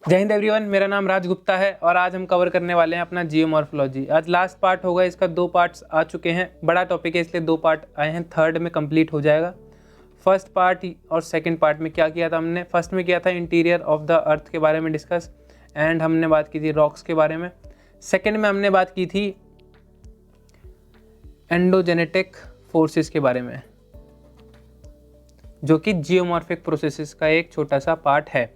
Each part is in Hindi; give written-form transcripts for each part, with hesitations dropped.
जय हिंद एवरीवन, मेरा नाम राज गुप्ता है और आज हम कवर करने वाले हैं अपना जियोमॉर्फोलॉजी। आज लास्ट पार्ट होगा, इसका 2 पार्ट्स आ चुके हैं। बड़ा टॉपिक है इसलिए 2 पार्ट आए हैं, थर्ड में कंप्लीट हो जाएगा। फर्स्ट पार्ट और सेकंड पार्ट में क्या किया था हमने? फर्स्ट में किया था इंटीरियर ऑफ द अर्थ के बारे में डिस्कस एंड हमने बात की थी रॉक्स के बारे में। सेकेंड में हमने बात की थी एंडोजेनेटिक फोर्सेस के बारे में, जो कि जियोमॉर्फिक प्रोसेसेस का एक छोटा सा पार्ट है।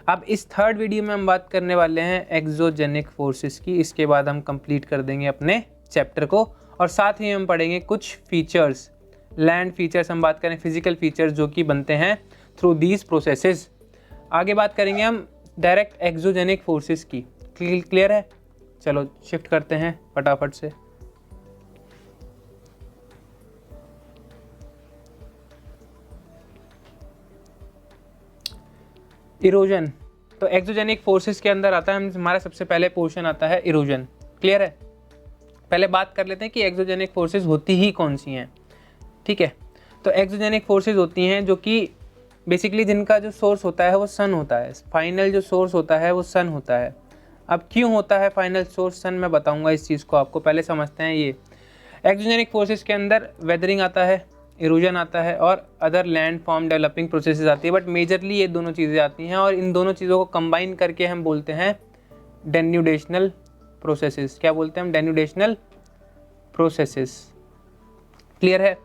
अब इस थर्ड वीडियो में हम बात करने वाले हैं एक्सोजेनिक फोर्सेस की। इसके बाद हम कंप्लीट कर देंगे अपने चैप्टर को और साथ ही हम पढ़ेंगे कुछ फीचर्स, लैंड फीचर्स हम बात करें, फिजिकल फीचर्स जो कि बनते हैं थ्रू दीज प्रोसेसेस। आगे बात करेंगे हम डायरेक्ट एक्सोजेनिक फोर्सेस की। क्लियर है? चलो शिफ्ट करते हैं फटाफट से। इरोजन, तो एक्सोजेनिक फोर्सेस के अंदर आता है हमारा सबसे पहले पोर्शन आता है इरोजन। क्लियर है? पहले बात कर लेते हैं कि एक्सोजेनिक फोर्सेस होती ही कौन सी हैं। ठीक है, तो एक्सोजेनिक फोर्सेस होती हैं जो कि बेसिकली जिनका जो सोर्स होता है वो सन होता है। फाइनल जो सोर्स होता है वो सन होता है। अब क्यों होता है फाइनल सोर्स सन, मैं बताऊंगा इस चीज़ को आपको। पहले समझते हैं ये एक्सोजेनिक फोर्सेस के अंदर वेदरिंग आता है, इरोजन आता है और other land form developing processes आती है, बट मेजरली ये दोनों चीज़ें आती हैं और इन दोनों चीज़ों को कंबाइन करके हम बोलते हैं डेन्यूडेशनल प्रोसेसेस। क्या बोलते हैं हम? डेन्यूडेशनल प्रोसेसेस। क्लियर है?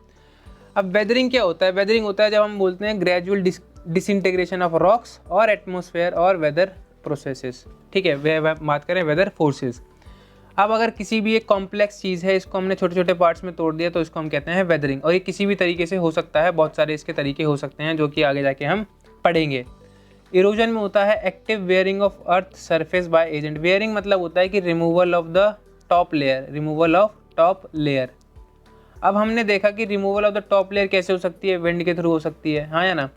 अब वेदरिंग क्या होता है? वेदरिंग होता है जब हम बोलते हैं ग्रेजुअल डिसइंटीग्रेशन ऑफ रॉक्स और एटमॉस्फेयर और वेदर प्रोसेसेस। ठीक है, वे बात करें वेदर फोर्सेस। अब अगर किसी भी एक कॉम्प्लेक्स चीज़ है, इसको हमने छोटे छोटे पार्ट्स में तोड़ दिया तो इसको हम कहते हैं वेदरिंग। और ये किसी भी तरीके से हो सकता है, बहुत सारे इसके तरीके हो सकते हैं जो कि आगे जाके हम पढ़ेंगे। इरोजन में होता है active wearing of earth surface by agent. Wearing मतलब होता है कि removal of the top layer, removal of top layer. अब हमने देखा कि removal of the top layer कैसे हो सकती है? विंड के थ्रू हो सकती है, हाँ या ना?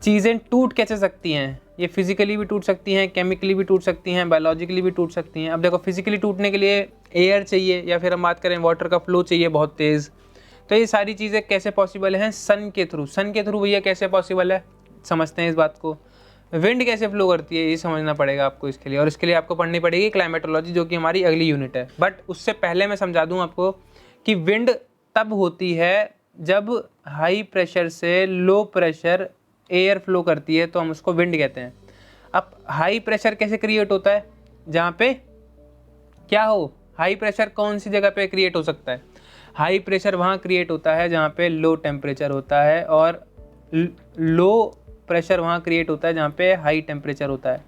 चीज़ें टूट कैसे सकती हैं? ये फिजिकली भी टूट सकती हैं, केमिकली भी टूट सकती हैं, बायोलॉजिकली भी टूट सकती हैं। अब देखो, फिजिकली टूटने के लिए एयर चाहिए या फिर हम बात करें वाटर का फ्लो चाहिए बहुत तेज़। तो ये सारी चीज़ें कैसे पॉसिबल हैं? सन के थ्रू। सन के थ्रू भैया कैसे पॉसिबल है? समझते हैं इस बात को। विंड कैसे फ्लो करती है ये समझना पड़ेगा आपको इसके लिए, और इसके लिए आपको पढ़नी पड़ेगी क्लाइमेटोलॉजी, जो कि हमारी अगली यूनिट है। बट उससे पहले मैं समझा दूँ आपको कि विंड तब होती है जब हाई प्रेशर से लो प्रेशर एयर फ्लो करती है, तो हम उसको विंड कहते हैं। अब हाई प्रेशर कैसे क्रिएट होता है? जहाँ पे क्या हो, हाई प्रेशर कौन सी जगह पे क्रिएट हो सकता है? हाई प्रेशर वहाँ क्रिएट होता है जहाँ पे लो टेम्परेचर होता है, और लो प्रेशर वहाँ क्रिएट होता है जहाँ पे हाई टेम्परेचर होता है।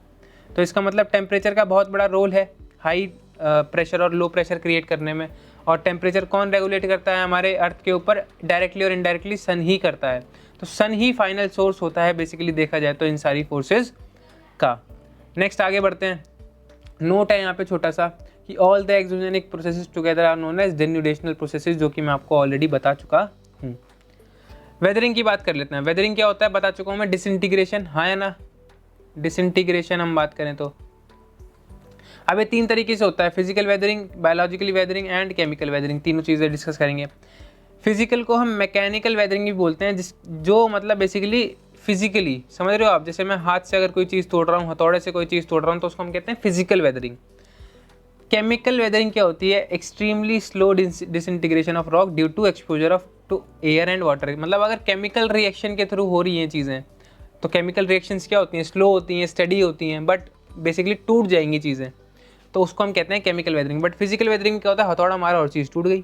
तो इसका मतलब टेम्परेचर का बहुत बड़ा रोल है हाई प्रेशर और लो प्रेशर क्रिएट करने में। और टेम्परेचर कौन रेगुलेट करता है हमारे अर्थ के ऊपर? डायरेक्टली और इनडायरेक्टली सन ही करता है। तो सन ही फाइनल सोर्स होता है बेसिकली देखा जाए तो इन सारी फोर्सेस का। नेक्स्ट आगे बढ़ते हैं। नोट है यहाँ पे छोटा सा कि all the exogenic processes together are known as denudational processes, जो कि मैं आपको ऑलरेडी बता चुका हूँ। वेदरिंग की बात कर लेते हैं। वेदरिंग क्या होता है बता चुका हूँ मैं। डिसइंटीग्रेशन, हाँ या ना? डिसइंटीग्रेशन हम बात करें तो अब ये 3 तरीके से होता है: physical weathering, biologically weathering and chemical weathering. तीनों चीज़ें डिस्कस करेंगे। फिजिकल को हम मैकेनिकल वेदरिंग भी बोलते हैं, जो मतलब बेसिकली फिजिकली, समझ रहे हो आप? जैसे मैं हाथ से अगर कोई चीज़ तोड़ रहा हूँ, हथौड़े से कोई चीज़ तोड़ रहा हूँ, तो उसको हम कहते हैं फिजिकल वेदरिंग। केमिकल वेदरिंग क्या होती है? Extremely slow disintegration of rock due to exposure of to air and water. मतलब अगर केमिकल रिएक्शन के थ्रू हो रही हैं चीज़ें, तो केमिकल रिएक्शंस क्या होती हैं? स्लो होती हैं, स्टडी होती हैं, बट बेसिकली टूट जाएंगी चीज़ें, तो उसको हम कहते हैं chemical weathering. But physical weathering क्या होता है? हथौड़ा मारा और चीज़ टूट गई।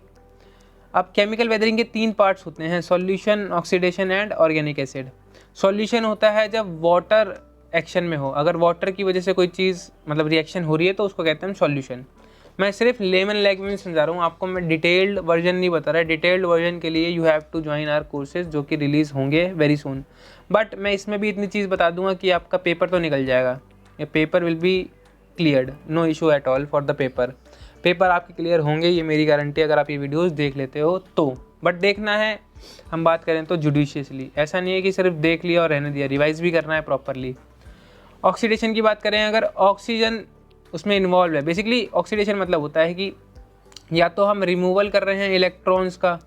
अब केमिकल वेदरिंग के 3 पार्ट्स होते हैं: solution, oxidation and organic acid. Solution होता है जब वाटर एक्शन में हो, अगर वाटर की वजह से कोई चीज़ मतलब रिएक्शन हो रही है तो उसको कहते हैं सॉल्यूशन। मैं सिर्फ लेमन लैंग्वेज में समझा रहा हूँ आपको, मैं डिटेल्ड वर्जन नहीं बता रहा। डिटेल्ड वर्जन के लिए you have to join our courses, जो कि रिलीज़ होंगे वेरी सून। बट मैं इसमें भी इतनी चीज़ बता दूंगा कि आपका पेपर तो निकल जाएगा। ये paper will be cleared, no issue at all for the paper आपके क्लियर होंगे, ये मेरी गारंटी, अगर आप ये वीडियोस देख लेते हो तो। बट देखना है, हम बात करें तो जुडिशियसली, ऐसा नहीं है कि सिर्फ देख लिया और रहने दिया, रिवाइज भी करना है प्रॉपरली। ऑक्सीडेशन की बात करें, अगर ऑक्सीजन उसमें इन्वॉल्व है, बेसिकली ऑक्सीडेशन मतलब होता है कि या तो हम रिमूवल कर रहे हैं इलेक्ट्रॉन्स का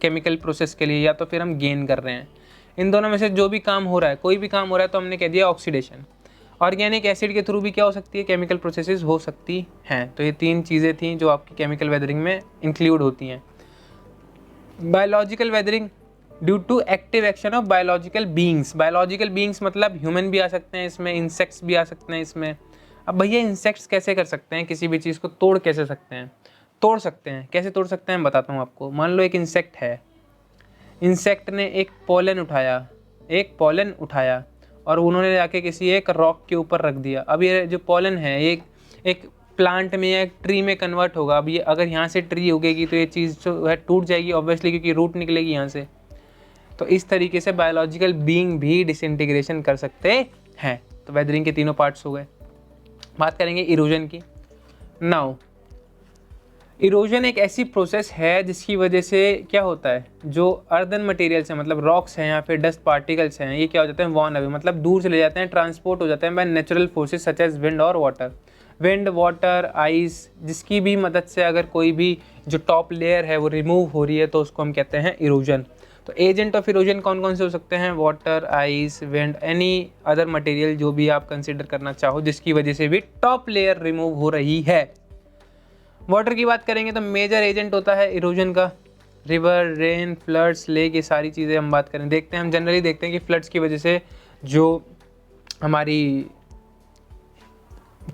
केमिकल प्रोसेस के लिए, या तो फिर हम गेन कर रहे हैं। इन दोनों में से जो भी काम हो रहा है, कोई भी काम हो रहा है, तो हमने कह दिया ऑक्सीडेशन। ऑर्गेनिक एसिड के थ्रू भी क्या हो सकती है, केमिकल प्रोसेसेस हो सकती हैं। तो ये 3 चीज़ें थी जो आपकी केमिकल वेदरिंग में इंक्लूड होती हैं। Biological weathering due to active action of biological beings. Biological beings मतलब ह्यूमन भी आ सकते हैं इसमें, इंसेक्ट्स भी आ सकते हैं इसमें। अब भैया इंसेक्ट्स कैसे कर सकते हैं, किसी भी चीज़ को तोड़ कैसे सकते हैं, तोड़ सकते हैं, कैसे तोड़ सकते हैं बताता हूँ आपको। मान लो एक इंसेक्ट है, इंसेक्ट ने एक पोलन उठाया और उन्होंने जाके किसी एक रॉक के ऊपर रख दिया। अब ये जो पोलन है एक प्लांट में या एक ट्री में कन्वर्ट होगा। अब ये अगर यहाँ से ट्री उगेगी तो ये चीज़ जो है टूट जाएगी ऑब्वियसली, क्योंकि रूट निकलेगी यहाँ से। तो इस तरीके से बायोलॉजिकल बीइंग भी डिसइंटीग्रेशन कर सकते हैं। तो वेदरिंग के तीनों पार्ट्स हो गए। बात करेंगे इरोजन की। नाउ इरोजन एक ऐसी प्रोसेस है जिसकी वजह से क्या होता है, जो अर्दन मटेरियल्स हैं, मतलब रॉक्स हैं या फिर डस्ट पार्टिकल्स हैं, ये क्या हो जाते हैं, वॉन अवे, मतलब दूर चले जाते हैं, ट्रांसपोर्ट हो जाते हैं by natural forces such as wind और वाटर। विंड, वाटर, आइस, जिसकी भी मदद से अगर कोई भी जो टॉप लेयर है वो रिमूव हो रही है तो उसको हम कहते हैं इरोजन। तो एजेंट ऑफ इरोजन कौन कौन से हो सकते हैं, water, ice, wind, any other material जो भी आप कंसिडर करना चाहो जिसकी वजह से भी टॉप लेयर रिमूव हो रही है। वाटर की बात करेंगे तो मेजर एजेंट होता है इरोजन का रिवर, रेन, फ्लड्स, लेक, ये सारी चीज़ें हम बात करें। देखते हैं, हम जनरली देखते हैं कि फ्लड्स की वजह से जो हमारी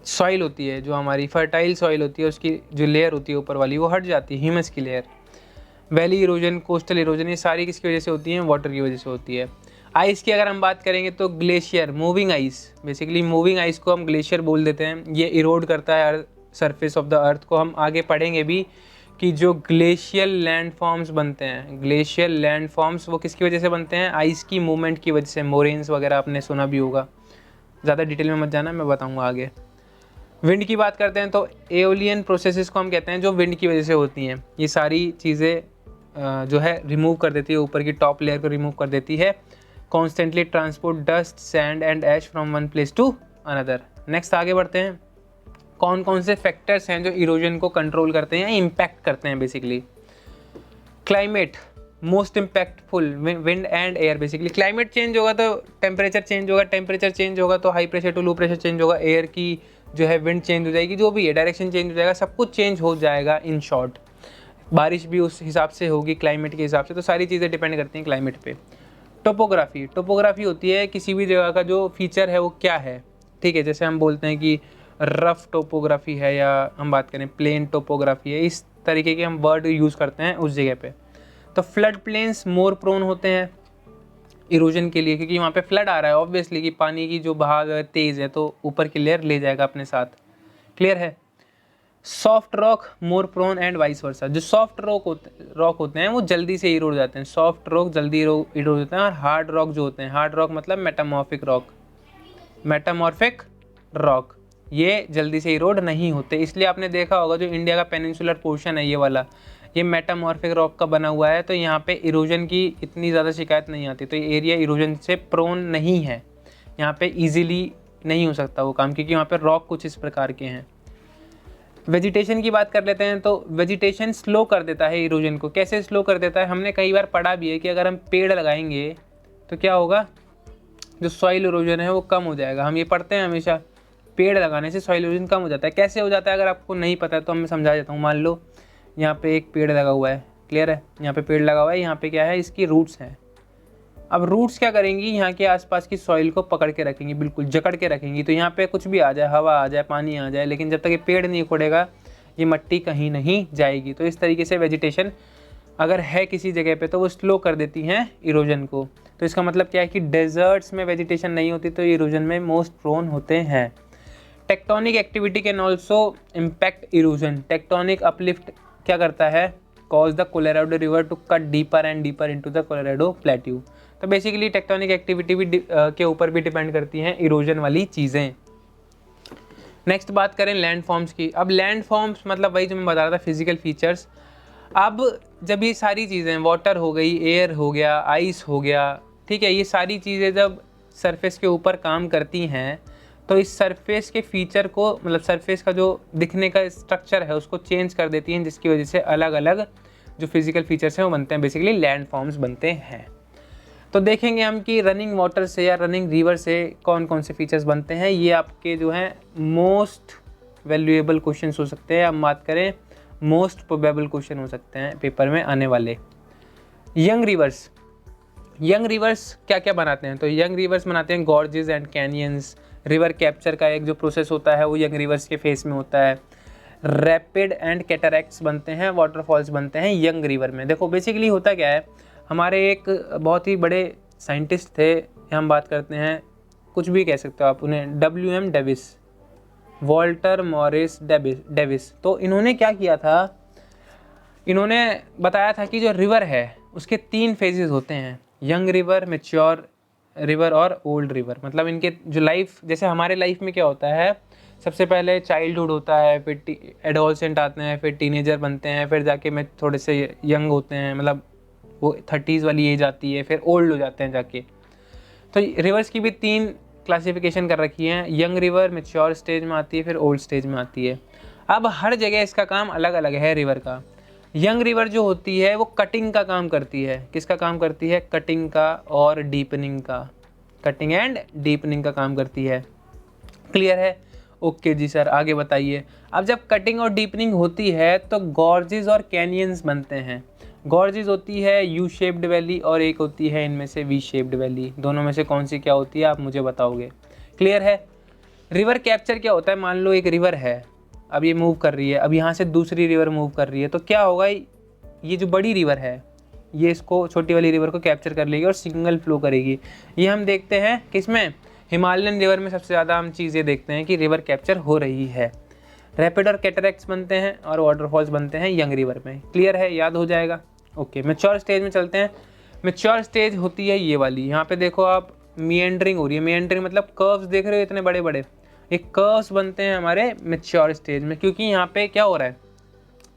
सॉइल होती है, जो हमारी फर्टाइल सॉइल होती है, उसकी जो लेयर होती है ऊपर वाली वो हट जाती है, ह्यूमस की layer. Valley erosion, coastal erosion, ये सारी किसकी वजह से होती हैं, वाटर की वजह से होती है। आइस की अगर हम बात करेंगे तो glacier, moving ice, basically moving ice को हम ग्लेशियर बोल देते हैं। ये इरोड करता है सरफेस ऑफ द अर्थ को। हम आगे पढ़ेंगे भी कि जो ग्लेशियल लैंडफॉर्म्स बनते हैं, ग्लेशियल लैंडफॉर्म्स वो किसकी वजह से बनते हैं, आइस की मूवमेंट की वजह से। मोरेन्स वगैरह आपने सुना भी होगा, ज़्यादा डिटेल में मत जाना, मैं बताऊँगा आगे। विंड की बात करते हैं तो एओलियन प्रोसेसेस को हम कहते हैं जो विंड की वजह से होती हैं। ये सारी चीज़ें जो है रिमूव कर देती है, ऊपर की टॉप लेयर को रिमूव कर देती है। Constantly transport dust, sand and ash from one place to another. Next आगे बढ़ते हैं। कौन कौन से फैक्टर्स हैं जो इरोजन को कंट्रोल करते हैं या इम्पैक्ट करते हैं basically. Climate most impactful, wind and air. Basically climate change होगा तो टेम्परेचर चेंज होगा, टेम्परेचर चेंज होगा तो high pressure to low pressure change होगा, एयर की जो है विंड चेंज हो जाएगी, जो भी है डायरेक्शन चेंज हो जाएगा, सब कुछ चेंज हो जाएगा। इन शॉर्ट बारिश भी उस हिसाब से होगी क्लाइमेट के हिसाब से। तो सारी चीज़ें डिपेंड करती हैं क्लाइमेट पे। टोपोग्राफी, टोपोग्राफी होती है किसी भी जगह का जो फीचर है वो क्या है, ठीक है। जैसे हम बोलते हैं कि रफ टोपोग्राफी है या हम बात करें प्लेन टोपोग्राफी है, इस तरीके के हम वर्ड यूज़ करते हैं उस जगह पे। तो फ्लड प्लेन्स मोर प्रोन होते हैं इरोजन के लिए, क्योंकि वहाँ पे फ्लड आ रहा है ऑब्वियसली, कि पानी की जो बहाव है तेज़ है तो ऊपर की लेयर ले जाएगा अपने साथ। क्लियर है। Soft rock more prone and vice versa. जो सॉफ्ट रॉक होते हैं वो जल्दी से इरोड जाते हैं, सॉफ्ट रॉक जल्दी इरोड होते हैं। और हार्ड रॉक जो होते हैं, हार्ड रॉक मतलब मेटामॉर्फिक रॉक, मेटामॉर्फिक रॉक, ये जल्दी से इरोड नहीं होते। इसलिए आपने देखा होगा जो इंडिया का पेनिनसुलर पोर्शन है ये वाला, ये मेटामॉर्फिक रॉक का बना हुआ है, तो यहाँ पे इरोजन की इतनी ज़्यादा शिकायत नहीं आती। तो ये एरिया इरोजन से प्रोन नहीं है, यहाँ पे इजीली नहीं हो सकता वो काम, क्योंकि वहाँ पे रॉक कुछ इस प्रकार के हैं। वेजिटेशन की बात कर लेते हैं तो वेजिटेशन स्लो कर देता है इरोजन को। कैसे स्लो कर देता है, हमने कई बार पढ़ा भी है कि अगर हम पेड़ लगाएंगे तो क्या होगा, जो सॉइल इरोजन है वो कम हो जाएगा। हम ये पढ़ते हैं हमेशा, पेड़ लगाने से सॉइल इरोजन कम हो जाता है। कैसे हो जाता है अगर आपको नहीं पता है तो मैं समझा देता हूँ। मान लो यहाँ पे एक पेड़ लगा हुआ है, क्लियर है, यहाँ पे पेड़ लगा हुआ है, यहाँ पे क्या है, इसकी रूट्स हैं। अब रूट्स क्या करेंगी, यहाँ के आसपास की सॉइल को पकड़ के रखेंगी, बिल्कुल जकड़ के रखेंगी। तो यहाँ पे कुछ भी आ जाए, हवा आ जाए, पानी आ जाए, लेकिन जब तक ये पेड़ नहीं उखड़ेगा ये मिट्टी कहीं नहीं जाएगी। तो इस तरीके से वेजिटेशन अगर है किसी जगह पे तो वो स्लो कर देती हैं इरोजन को। तो इसका मतलब क्या है कि डेजर्ट्स में वेजिटेशन नहीं होती तो इरोजन में मोस्ट प्रोन होते हैं। Tectonic activity can also impact erosion. Tectonic uplift क्या करता है, cause the Colorado river to cut deeper and deeper into the Colorado plateau. तो बेसिकली टेक्टोनिक एक्टिविटी भी के ऊपर भी डिपेंड करती हैं इरोजन वाली चीज़ें। नेक्स्ट बात करें लैंड फॉर्म्स की। अब लैंड फॉर्म्स मतलब वही जो मैं बता रहा था, फिजिकल फीचर्स। अब जब ये सारी चीज़ें, वाटर हो गई, एयर हो गया, आइस हो गया, ठीक है, ये सारी चीज़ें जब सरफेस के ऊपर काम करती हैं तो इस सरफेस के फीचर को, मतलब सरफेस का जो दिखने का स्ट्रक्चर है उसको चेंज कर देती हैं, जिसकी वजह से अलग अलग जो फिजिकल फीचर्स हैं वो बनते हैं, बेसिकली लैंड फॉर्म्स बनते हैं। तो देखेंगे हम कि रनिंग वाटर से या रनिंग रिवर से कौन कौन से फीचर्स बनते हैं। ये आपके जो हैं मोस्ट वैल्यूएबल क्वेश्चंस हो सकते हैं। हम बात करें मोस्ट प्रोबेबल क्वेश्चन हो सकते हैं पेपर में आने वाले। यंग रिवर्स, यंग रिवर्स क्या क्या बनाते हैं? तो यंग रिवर्स बनाते हैं gorges and canyons. River capture का एक जो प्रोसेस होता है वो यंग रिवर्स के फेस में होता है। रैपिड एंड कैटरैक्ट्स बनते हैं, वाटरफॉल्स बनते हैं यंग रिवर में। देखो बेसिकली होता क्या है, हमारे एक बहुत ही बड़े साइंटिस्ट थे, हम बात करते हैं, कुछ भी कह सकते हो आप उन्हें, WM Davis, Walter Morris Davis. तो इन्होंने क्या किया था, इन्होंने बताया था कि जो रिवर है उसके 3 फेजेस होते हैं, यंग रिवर, मैच्योर रिवर और ओल्ड रिवर। मतलब इनके जो लाइफ, जैसे हमारे लाइफ में क्या होता है, सबसे पहले चाइल्डहुड होता है, फिर एडोलसेंट आते हैं, फिर टीनेजर बनते हैं, फिर जाके मैं थोड़े से यंग होते हैं, मतलब वो 30s वाली एज आती है, फिर ओल्ड हो जाते हैं जाके। तो रिवर्स की भी 3 क्लासिफिकेशन कर रखी है, यंग रिवर मैच्योर स्टेज में आती है, फिर ओल्ड स्टेज में आती है। अब हर जगह इसका काम अलग अलग है रिवर का। यंग रिवर जो होती है वो कटिंग का काम करती है। किसका काम करती है? कटिंग का और डीपनिंग का, कटिंग एंड डीपनिंग का काम करती है। क्लियर है? ओके जी सर, आगे बताइए। अब जब कटिंग और डीपनिंग होती है तो गॉर्जेस और कैनियंस बनते हैं। गॉर्जेस होती है यू शेप्ड वैली और एक होती है इनमें से वी शेप्ड वैली। दोनों में से कौन सी क्या होती है आप मुझे बताओगे। क्लियर है? रिवर कैप्चर क्या होता है, मान लो एक रिवर है, अब ये मूव कर रही है, अब यहाँ से दूसरी रिवर मूव कर रही है, तो क्या होगा, ये जो बड़ी रिवर है ये इसको, छोटी वाली रिवर को कैप्चर कर लेगी और सिंगल फ्लो करेगी। ये हम देखते हैं किसमें, हिमालयन रिवर में सबसे ज़्यादा हम चीज़ें देखते हैं कि रिवर कैप्चर हो रही है। रैपिड और कैटरैक्ट्स बनते हैं और वाटरफॉल्स बनते हैं यंग रिवर में। क्लियर है? याद हो जाएगा। ओके, मैच्योर स्टेज में चलते हैं। मैच्योर स्टेज होती है ये वाली, यहाँ पे देखो आप, मिएंडरिंग हो रही है। मिएंडरिंग मतलब कर्व्स देख रहे हो इतने बड़े बड़े, एक कर्व्स बनते हैं हमारे मैच्योर स्टेज में, क्योंकि यहाँ पे क्या हो रहा है,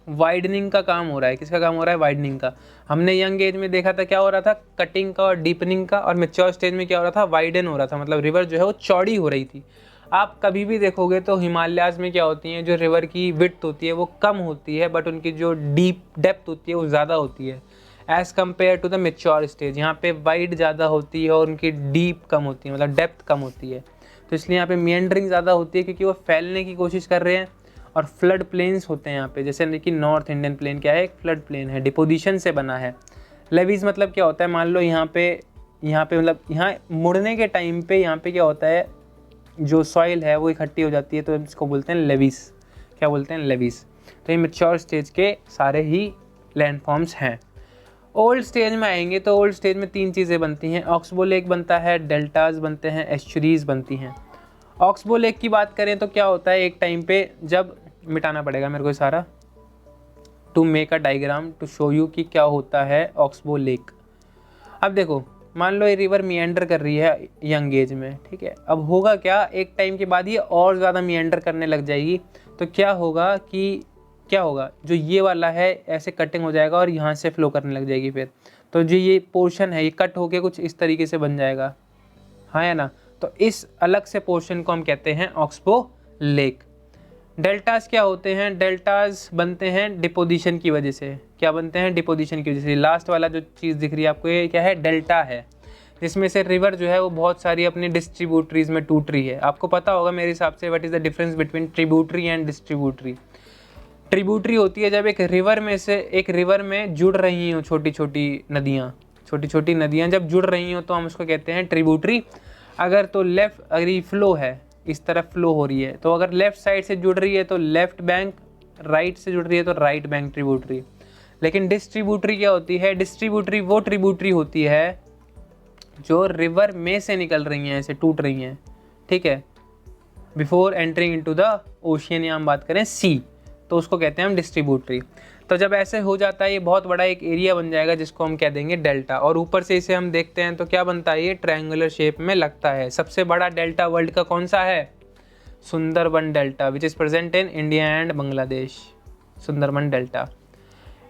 वाइडनिंग का काम हो रहा है। किसका काम हो रहा है? वाइडनिंग का। हमने यंग एज में देखा था क्या हो रहा था, कटिंग का और डीपनिंग का, और मैच्योर स्टेज में क्या हो रहा था, वाइडन हो रहा था, मतलब रिवर जो है वो चौड़ी हो रही थी। आप कभी भी देखोगे तो हिमालयाज में क्या होती है, जो रिवर की विड्थ होती है वो कम होती है, बट उनकी जो डीप डेप्थ होती है वो ज़्यादा होती है as compared to the mature stage. यहाँ पे वाइड ज़्यादा होती है और उनकी डीप कम होती है, मतलब डेप्थ कम होती है। तो इसलिए यहाँ पे मिएंडरिंग ज़्यादा होती है क्योंकि वो फैलने की कोशिश कर रहे हैं। और फ्लड प्लेन्स होते हैं यहाँ पे, जैसे कि नॉर्थ इंडियन प्लेन क्या है, एक फ्लड प्लेन है, डिपोजिशन से बना है। लेवीज मतलब क्या होता है, मान लो यहाँ पे मतलब यहाँ मुड़ने के टाइम पे यहाँ पे क्या होता है, जो सॉइल है वो इकट्ठी हो जाती है, तो इसको बोलते हैं लेवीज। क्या बोलते हैं? लेवीज। तो ये मैच्योर स्टेज के सारे ही लैंडफॉर्म्स हैं। ओल्ड स्टेज में आएंगे तो ओल्ड स्टेज में 3 चीज़ें बनती हैं, ऑक्सबो लेक बनता है, डेल्टाज बनते हैं, एस्चुरीज बनती हैं। ऑक्सबो लेक की बात करें तो क्या होता है, एक टाइम पे जब, मिटाना पड़ेगा मेरे को सारा, to make a diagram to show you कि क्या होता है ऑक्सबो लेक। अब देखो, मान लो ये रिवर मिएंडर कर रही है यंग एज में, ठीक है। अब होगा क्या, एक टाइम के बाद ये और ज़्यादा मिएंडर करने लग जाएगी, तो क्या होगा कि जो ये वाला है ऐसे कटिंग हो जाएगा और यहाँ से फ्लो करने लग जाएगी फिर। तो जो ये पोर्शन है ये कट होके कुछ इस तरीके से बन जाएगा, हाँ या ना। तो इस अलग से पोर्शन को हम कहते हैं ऑक्सबो लेक। डेल्टास क्या होते हैं? डेल्टास बनते हैं डिपोजिशन की वजह से। क्या बनते हैं? डिपोजिशन की वजह से। लास्ट वाला जो चीज़ दिख रही है आपको, ये क्या है? डेल्टा है, जिसमें से रिवर जो है वो बहुत सारी अपनी डिस्ट्रीब्यूटरीज में टूट रही है। आपको पता होगा मेरे हिसाब से, what is the difference between tributary and distributary. Tributary होती है जब एक रिवर में जुड़ रही हो छोटी छोटी नदियाँ जब जुड़ रही हो तो हम उसको कहते हैं ट्रिब्यूटरी। अगर ये फ्लो है, इस तरफ फ्लो हो रही है, तो अगर लेफ्ट साइड से जुड़ रही है तो लेफ्ट बैंक, राइट से जुड़ रही है तो राइट बैंक ट्रिब्यूटरी। लेकिन डिस्ट्रीब्यूटरी क्या होती है? डिस्ट्रीब्यूटरी वो ट्रिब्यूटरी होती है जो रिवर में से निकल रही हैं, ऐसे टूट रही हैं, ठीक है, before entering into the ocean, या हम बात करें सी, तो उसको कहते हैं हम डिस्ट्रीब्यूटरी। तो जब ऐसे हो जाता है ये बहुत बड़ा एक एरिया बन जाएगा जिसको हम कह देंगे डेल्टा। और ऊपर से इसे हम देखते हैं तो क्या बनता है, ये ट्रायंगुलर शेप में लगता है। सबसे बड़ा डेल्टा वर्ल्ड का कौन सा है? Sundarban delta, which is present in India and Bangladesh, Sundarban delta.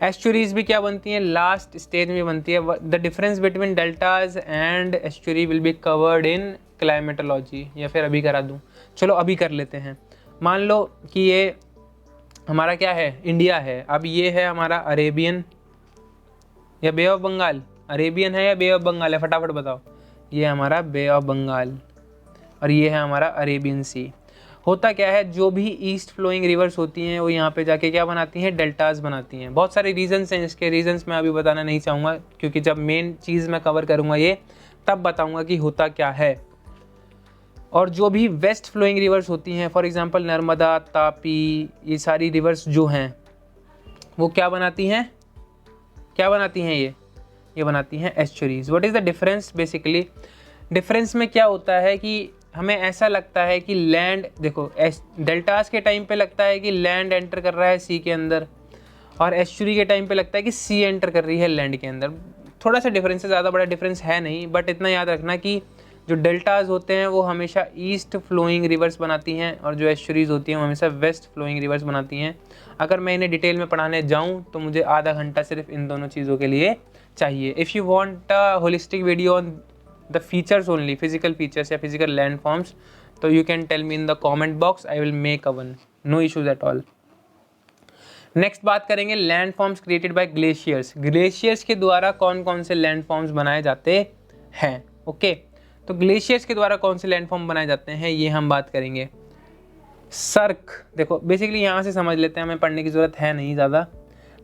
Estuaries भी क्या बनती हैं? लास्ट स्टेज में बनती है। The difference between deltas and estuary will be covered in climatology, या फिर अभी करा दूँ? चलो अभी कर लेते हैं। मान लो कि ये हमारा क्या है, इंडिया है। अब ये है हमारा अरेबियन या बे ऑफ बंगाल, अरेबियन है या बे ऑफ बंगाल है, फटाफट बताओ। ये हमारा बे ऑफ बंगाल और ये है हमारा अरेबियन सी। होता क्या है, जो भी ईस्ट फ्लोइंग रिवर्स होती हैं वो यहाँ पे जाके क्या बनाती हैं, डेल्टास बनाती हैं। बहुत सारे रीजंस हैं इसके, रीजंस मैं अभी बताना नहीं चाहूँगा क्योंकि जब मेन चीज़ मैं कवर करूँगा ये तब बताऊँगा कि होता क्या है। और जो भी वेस्ट फ्लोइंग रिवर्स होती हैं, फॉर एग्जांपल नर्मदा, तापी, ये सारी रिवर्स जो हैं वो क्या बनाती हैं, क्या बनाती हैं ये बनाती हैं estuaries. What is the difference? Basically difference में क्या होता है कि हमें ऐसा लगता है कि लैंड, देखो डेल्टास के टाइम पे लगता है कि लैंड एंटर कर रहा है सी के अंदर, और एस्चुरी के टाइम पे लगता है कि सी एंटर कर रही है लैंड के अंदर। थोड़ा सा डिफरेंस है, ज़्यादा बड़ा डिफरेंस है नहीं, बट इतना याद रखना कि जो डेल्टाज होते हैं वो हमेशा ईस्ट फ्लोइंग रिवर्स बनाती हैं और जो एस्चुरीज होती हैं वो हमेशा वेस्ट फ्लोइंग रिवर्स बनाती हैं। अगर मैं इन्हें डिटेल में पढ़ाने जाऊँ तो मुझे आधा घंटा सिर्फ इन दोनों चीज़ों के लिए चाहिए। If you want a holistic video on the features only, physical features या physical landforms, तो you can tell me in the comment box, I will make a one, no issues at all. Next बात करेंगे landforms created by glaciers. Glaciers के द्वारा कौन कौन से लैंडफॉर्म्स बनाए जाते हैं। ओके, तो ग्लेशियर्स के द्वारा कौन से लैंडफॉर्म बनाए जाते हैं ये हम बात करेंगे। सर्क, देखो बेसिकली यहाँ से समझ लेते हैं, हमें पढ़ने की जरूरत है नहीं ज़्यादा।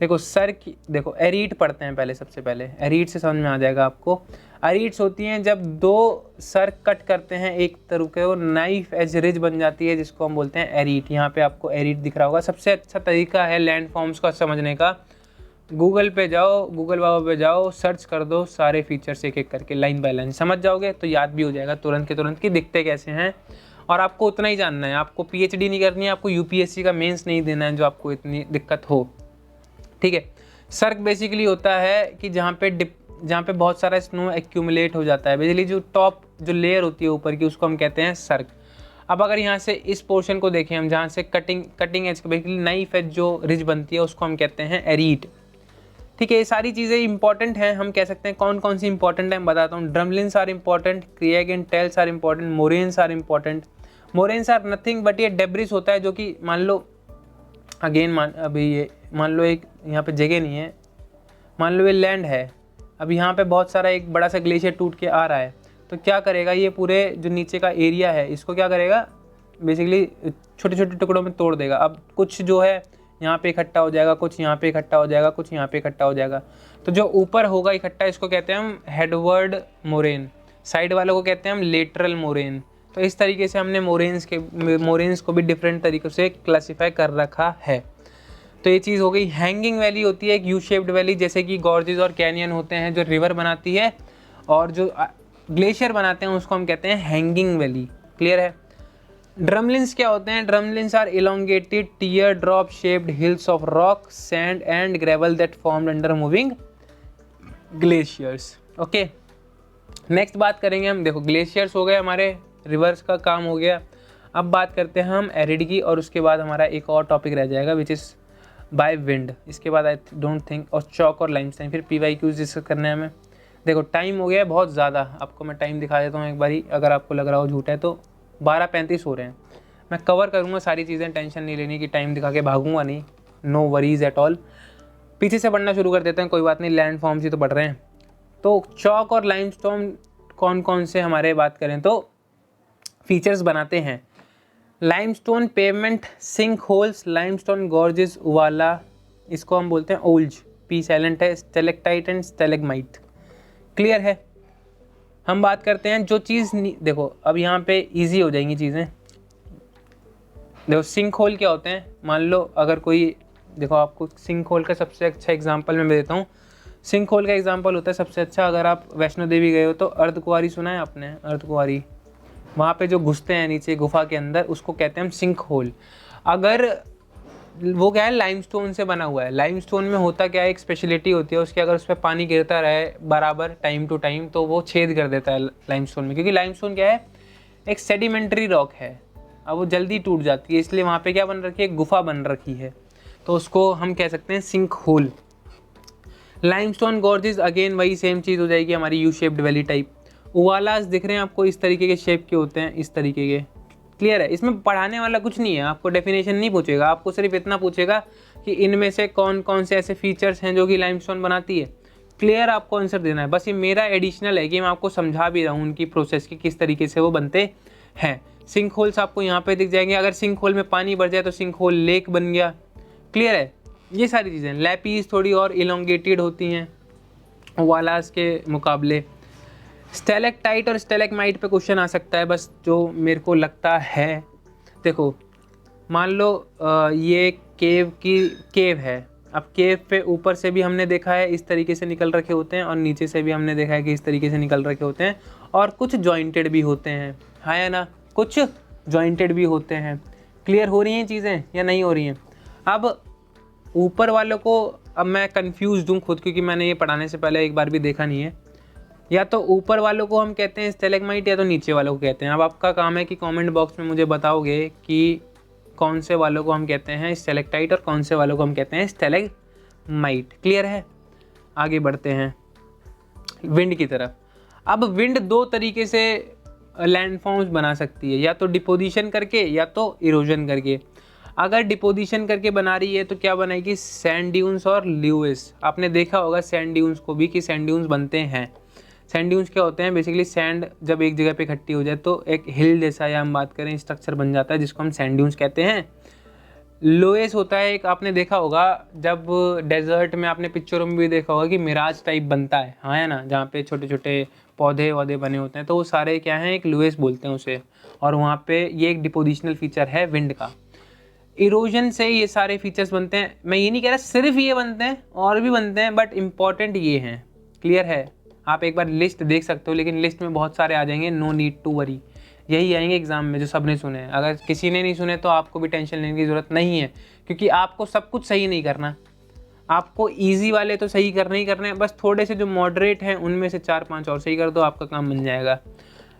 देखो सर्क, देखो एरीट पढ़ते हैं पहले, सबसे पहले एरीट से समझ में आ जाएगा आपको। एरीट्स होती हैं जब दो सर्क कट करते हैं एक तरफ के, वो नाइफ एज रिज बन जाती है जिसको हम बोलते हैं एरीट। यहाँ पे आपको एरीट दिख रहा होगा। सबसे अच्छा तरीका है लैंडफॉर्म्स का समझने का, गूगल पे जाओ, गूगल बाबा पे जाओ, सर्च कर दो सारे फीचर्स एक एक करके, लाइन बाय लाइन समझ जाओगे तो याद भी हो जाएगा तुरंत के तुरंत कि दिखते कैसे हैं। और आपको उतना ही जानना है, आपको पीएचडी नहीं करनी है, आपको यूपीएससी का मेंस नहीं देना है जो आपको इतनी दिक्कत हो। ठीक है, सर्क बेसिकली होता है कि जहाँ पे बहुत सारा स्नो एक्यूमुलेट हो जाता है, बेसिकली जो टॉप जो लेयर होती है ऊपर की उसको हम कहते हैं सर्क। अब अगर यहाँ से इस पोर्शन को देखें हम, जहाँ से cutting edge basically knife edge जो रिज बनती है उसको हम कहते हैं एरीट। ठीक है, ये सारी चीज़ें इंपॉर्टेंट हैं, हम कह सकते हैं कौन कौन सी इंपॉर्टेंट है मैं बताता हूँ। Drumlins are important, crag and tails are important, moraines are important. Moraines are nothing but ये डेब्रिस होता है जो कि मान लो अगेन अभी ये मान लो एक यहाँ पे जगह नहीं है, मान लो ये लैंड है, अब यहाँ पे बहुत सारा एक बड़ा सा ग्लेशियर टूट के आ रहा है, तो क्या करेगा ये पूरे जो नीचे का एरिया है इसको क्या करेगा, बेसिकली छोटे छोटे टुकड़ों में तोड़ देगा। अब कुछ जो है यहाँ पे इकट्ठा हो जाएगा, कुछ यहाँ पे इकट्ठा हो जाएगा, कुछ यहाँ पे इकट्ठा हो जाएगा। तो जो ऊपर होगा इकट्ठा इसको कहते हैं हम हेडवर्ड मोरेन, साइड वालों को कहते हैं हम लेटरल मोरेन। तो इस तरीके से हमने मोरेन्स को भी डिफरेंट तरीक़ों से क्लासीफाई कर रखा है। तो ये चीज़ हो गई। हैंगिंग वैली होती है एक यू शेप्ड वैली, जैसे कि गॉर्जेस और कैनियन होते हैं जो रिवर बनाती है, और जो ग्लेशियर बनाते हैं उसको हम कहते हैं हैंगिंग वैली। क्लियर है। ड्रमलिन्स क्या होते हैं? Drumlins are elongated teardrop shaped hills of rock, sand and gravel that formed under moving glaciers. Okay, next बात करेंगे हम, देखो ग्लेशियर्स हो गए हमारे, रिवर्स का काम हो गया। अब बात करते हैं हम एरिड की, और उसके बाद हमारा एक और टॉपिक रह जाएगा विच इज़ बाय विंड। इसके बाद आई डोंट थिंक, और चॉक और लाइमस्टोन, फिर PYQs डिस्कस करने हैं हमें। देखो टाइम हो गया है बहुत ज़्यादा, आपको मैं टाइम दिखा देता हूँ एक बारी, अगर आपको लग रहा हो झूठ है तो 12:35 हो रहे हैं। मैं कवर करूँगा सारी चीज़ें, टेंशन नहीं लेनी कि टाइम दिखा के भागूंगा नहीं, नो वरीज एट ऑल। पीछे से पढ़ना शुरू कर देते हैं, कोई बात नहीं, लैंड फॉर्म्स ही तो पढ़ रहे हैं। तो चॉक और लाइमस्टोन कौन कौन से हमारे बात करें तो फीचर्स बनाते हैं। Limestone pavement sink holes, limestone gorges uvala, इसको हम बोलते हैं ओल्ज, पी साइलेंट है, स्टेलेक्टाइट एंड स्टेलेग्माइट। क्लियर है। हम बात करते हैं जो चीज़, देखो अब यहाँ पे इजी हो जाएंगी चीज़ें। देखो सिंक होल क्या होते हैं, मान लो अगर कोई, देखो आपको सिंक होल का सबसे अच्छा एग्जाम्पल मैं देता हूँ। सिंक होल का एग्जाम्पल होता है सबसे अच्छा, अगर आप वैष्णो देवी गए हो तो अर्धकुंवारी सुना है आपने, अर्धकुंवारी, वहाँ पे जो घुसते हैं नीचे गुफा के अंदर उसको कहते हैं हम सिंक होल। अगर वो क्या है, लाइमस्टोन से बना हुआ है। लाइमस्टोन में होता क्या है, एक स्पेशलिटी होती है उसकी, अगर उस पर पानी गिरता रहे बराबर टाइम टू टाइम तो वो छेद कर देता है लाइमस्टोन में, क्योंकि लाइमस्टोन क्या है, एक सेडिमेंट्री रॉक है, अब वो जल्दी टूट जाती है, इसलिए वहाँ पे क्या बन रखी है, गुफा बन रखी है, तो उसको हम कह सकते हैं sinkhole. Limestone gorges again वही सेम चीज़ हो जाएगी हमारी U shaped valley type. Uvalas दिख रहे हैं आपको, इस तरीके के शेप के होते हैं, इस तरीके के। क्लियर है। इसमें पढ़ाने वाला कुछ नहीं है, आपको डेफिनेशन नहीं पूछेगा, आपको सिर्फ इतना पूछेगा कि इनमें से कौन कौन से ऐसे फीचर्स हैं जो कि लाइमस्टोन बनाती है। क्लियर आपको आंसर देना है। बस ये मेरा एडिशनल है कि मैं आपको समझा भी रहा हूँ उनकी प्रोसेस की किस तरीके से वो बनते हैं। सिंक होल्स आपको यहाँ पे दिख जाएंगे, अगर सिंक होल में पानी भर जाए तो सिंक होल लेक बन गया। क्लियर है, ये सारी चीज़ें। लैपीज थोड़ी और इलोंगेटेड होती हैं वालास के मुकाबले। स्टेलेक्टाइट और स्टेलेक्माइट पे क्वेश्चन आ सकता है, बस जो मेरे को लगता है। देखो मान लो ये केव है। अब केव पे ऊपर से भी हमने देखा है इस तरीके से निकल रखे होते हैं और नीचे से भी हमने देखा है कि इस तरीके से निकल रखे होते हैं और कुछ जॉइंटेड भी होते हैं, हाँ या ना, कुछ जॉइंटेड भी होते हैं। क्लियर हो रही हैं चीज़ें या नहीं हो रही हैं? अब ऊपर वालों को, अब मैं कंफ्यूज हूँ खुद, क्योंकि मैंने ये पढ़ाने से पहले एक बार भी देखा नहीं है। या तो ऊपर वालों को हम कहते हैं स्टेलेग्माइट या तो नीचे वालों को कहते हैं। अब आपका काम है कि कमेंट बॉक्स में मुझे बताओगे कि कौन से वालों को हम कहते हैं स्टेलेक्टाइट और कौन से वालों को हम कहते हैं स्टेलेग्माइट। क्लियर है, आगे बढ़ते हैं विंड की तरफ। अब विंड दो तरीके से लैंडफॉर्म्स बना सकती है, या तो डिपोजिशन करके या तो इरोजन करके। अगर डिपोजिशन करके बना रही है तो क्या बनाएगी, सैंड ड्यून्स और ल्यूइस। आपने देखा होगा सैंड ड्यून्स को भी कि सैंड ड्यून्स बनते हैं। सैंड ड्यून्स क्या होते हैं, बेसिकली सैंड जब एक जगह पे इकट्ठी हो जाए तो एक हिल जैसा, या हम बात करें स्ट्रक्चर बन जाता है जिसको हम सैंड ड्यून्स कहते हैं। लोएस होता है एक, आपने देखा होगा जब डेजर्ट में, आपने पिक्चरों में भी देखा होगा कि मिराज टाइप बनता है, हाँ है ना, जहाँ पे छोटे छोटे पौधे वौधे बने होते हैं, तो वो सारे क्या हैं, एक लोएस बोलते हैं उसे। और वहाँ पे ये एक डिपोजिशनल फीचर है विंड का। इरोजन से ये सारे फीचर्स बनते हैं। मैं ये नहीं कह रहा सिर्फ ये बनते हैं, और भी बनते हैं, बट इम्पॉर्टेंट ये हैं। क्लियर है, आप एक बार लिस्ट देख सकते हो, लेकिन लिस्ट में बहुत सारे आ जाएंगे, नो नीड टू वरी। यही आएंगे एग्जाम में जो सबने सुने हैं। अगर किसी ने नहीं सुने तो आपको भी टेंशन लेने की ज़रूरत नहीं है, क्योंकि आपको सब कुछ सही नहीं करना। आपको इजी वाले तो सही करने ही करने हैं, बस थोड़े से जो मॉडरेट हैं उनमें से 4-5 और सही कर दो, आपका काम बन जाएगा।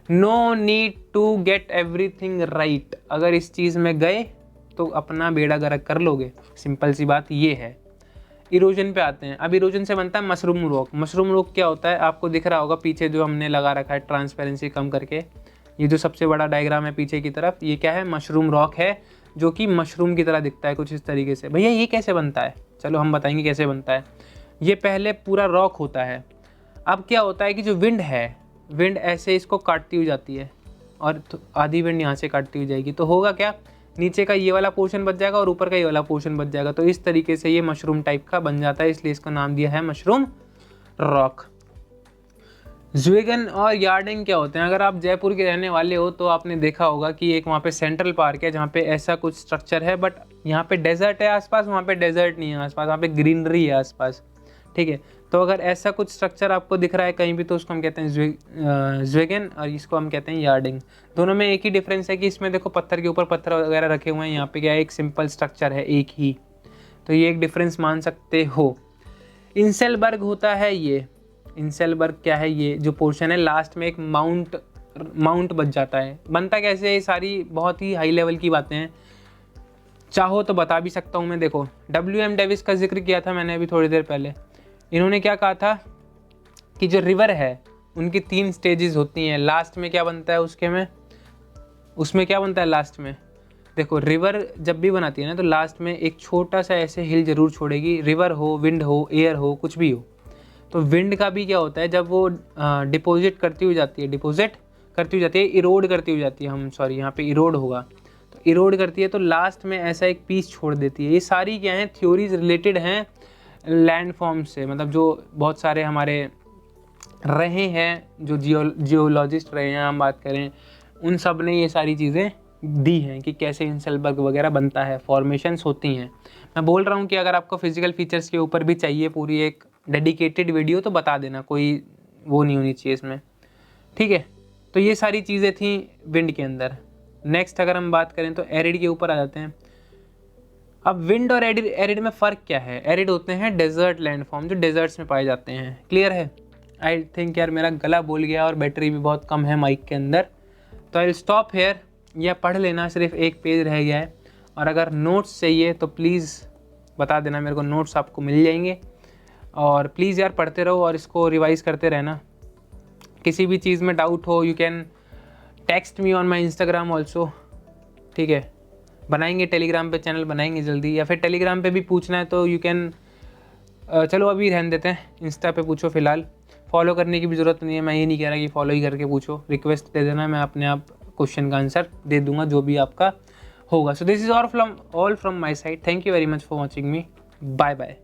No need to get everything right. अगर इस चीज़ में गए तो अपना बेड़ा गर्क कर लोगे, सिंपल सी बात ये है। इरोजन पे आते हैं। अब इरोजन से बनता है मशरूम रॉक। मशरूम रॉक क्या होता है, आपको दिख रहा होगा पीछे जो हमने लगा रखा है ट्रांसपेरेंसी कम करके, ये जो सबसे बड़ा डायग्राम है पीछे की तरफ, ये क्या है, मशरूम रॉक है, जो कि मशरूम की तरह दिखता है कुछ इस तरीके से। भैया ये कैसे बनता है, चलो हम बताएंगे कैसे बनता है। ये पहले पूरा रॉक होता है। अब क्या होता है कि जो विंड है, विंड ऐसे इसको काटती हुई जाती है और आधी विंड यहाँ से काटती हुई जाएगी, तो होगा क्या, नीचे का ये वाला पोर्शन बच जाएगा और ऊपर का ये वाला पोर्शन बच जाएगा। तो इस तरीके से ये मशरूम टाइप का बन जाता है, इसलिए इसका नाम दिया है मशरूम रॉक। ज़्वेगन और यार्डिंग क्या होते हैं, अगर आप जयपुर के रहने वाले हो तो आपने देखा होगा कि एक वहाँ पे सेंट्रल पार्क है जहाँ पे ऐसा कुछ स्ट्रक्चर है, बट यहाँ पे डेजर्ट है आसपास, वहाँ पे डेजर्ट नहीं है आसपास, वहाँ पे ग्रीनरी है आसपास। ठीक है, तो अगर ऐसा कुछ स्ट्रक्चर आपको दिख रहा है कहीं भी तो उसको हम कहते हैं ज़्वेगन और इसको हम कहते हैं यार्डिंग। दोनों में एक ही डिफरेंस है कि इसमें देखो पत्थर के ऊपर पत्थर वगैरह रखे हुए हैं, यहाँ पे क्या है, एक सिंपल स्ट्रक्चर है एक ही, तो ये एक डिफरेंस मान सकते हो। इंसेलबर्ग होता है ये, इंसेलबर्ग क्या है, ये जो पोर्शन है लास्ट में एक माउंट बच जाता है। बनता कैसे है, ये सारी बहुत ही हाई लेवल की बातें हैं, चाहो तो बता भी सकता हूँ मैं। देखो WM डेविस का जिक्र किया था मैंने अभी थोड़ी देर पहले। इन्होंने क्या कहा था कि जो रिवर है उनकी 3 स्टेजेस होती हैं, लास्ट में क्या बनता है उसमें क्या बनता है लास्ट में। देखो रिवर जब भी बनाती है ना तो लास्ट में एक छोटा सा ऐसे हिल जरूर छोड़ेगी, रिवर हो, विंड हो, एयर हो, कुछ भी हो। तो विंड का भी क्या होता है, जब वो डिपोजिट करती हुई जाती है, इरोड करती हुई जाती है, हम सॉरी यहाँ पे इरोड होगा, तो इरोड करती है तो लास्ट में ऐसा एक पीस छोड़ देती है। ये सारी क्या हैं, थ्योरीज रिलेटेड हैं लैंडफॉर्म से, मतलब जो बहुत सारे हमारे रहे हैं, जो जियोलॉजिस्ट रहे हैं हम बात करें, उन सब ने ये सारी चीज़ें दी हैं कि कैसे इंसेलबर्ग वगैरह बनता है, फॉर्मेशंस होती हैं। मैं बोल रहा हूँ कि अगर आपको फिजिकल फीचर्स के ऊपर भी चाहिए पूरी एक डेडिकेटेड वीडियो तो बता देना, कोई वो नहीं होनी चाहिए इसमें। ठीक है, तो ये सारी चीज़ें थी विंड के अंदर। नेक्स्ट अगर हम बात करें तो एरिड के ऊपर आ जाते हैं। अब विंड और एरिड में फ़र्क क्या है, एरिड होते हैं डेजर्ट लैंडफॉर्म जो डेजर्ट्स में पाए जाते हैं। क्लियर है, आई थिंक यार मेरा गला बोल गया और बैटरी भी बहुत कम है माइक के अंदर, तो आई विल स्टॉप हेयर। या पढ़ लेना, सिर्फ एक पेज रह गया है, और अगर नोट्स चाहिए तो प्लीज़ बता देना मेरे को, नोट्स आपको मिल जाएंगे। और प्लीज़ यार पढ़ते रहो और इसको रिवाइज़ करते रहना। किसी भी चीज़ में डाउट हो you can text me on my Instagram also. ठीक है, बनाएंगे टेलीग्राम पे चैनल बनाएंगे जल्दी, या फिर टेलीग्राम पे भी पूछना है तो यू कैन चलो अभी रहने देते हैं, इंस्टा पे पूछो फिलहाल, फॉलो करने की भी ज़रूरत नहीं है, मैं ये नहीं कह रहा कि फॉलो ही करके पूछो, रिक्वेस्ट दे देना, मैं अपने आप क्वेश्चन का आंसर दे दूंगा जो भी आपका होगा। So this is all from my side, thank you very much for watching me, bye bye.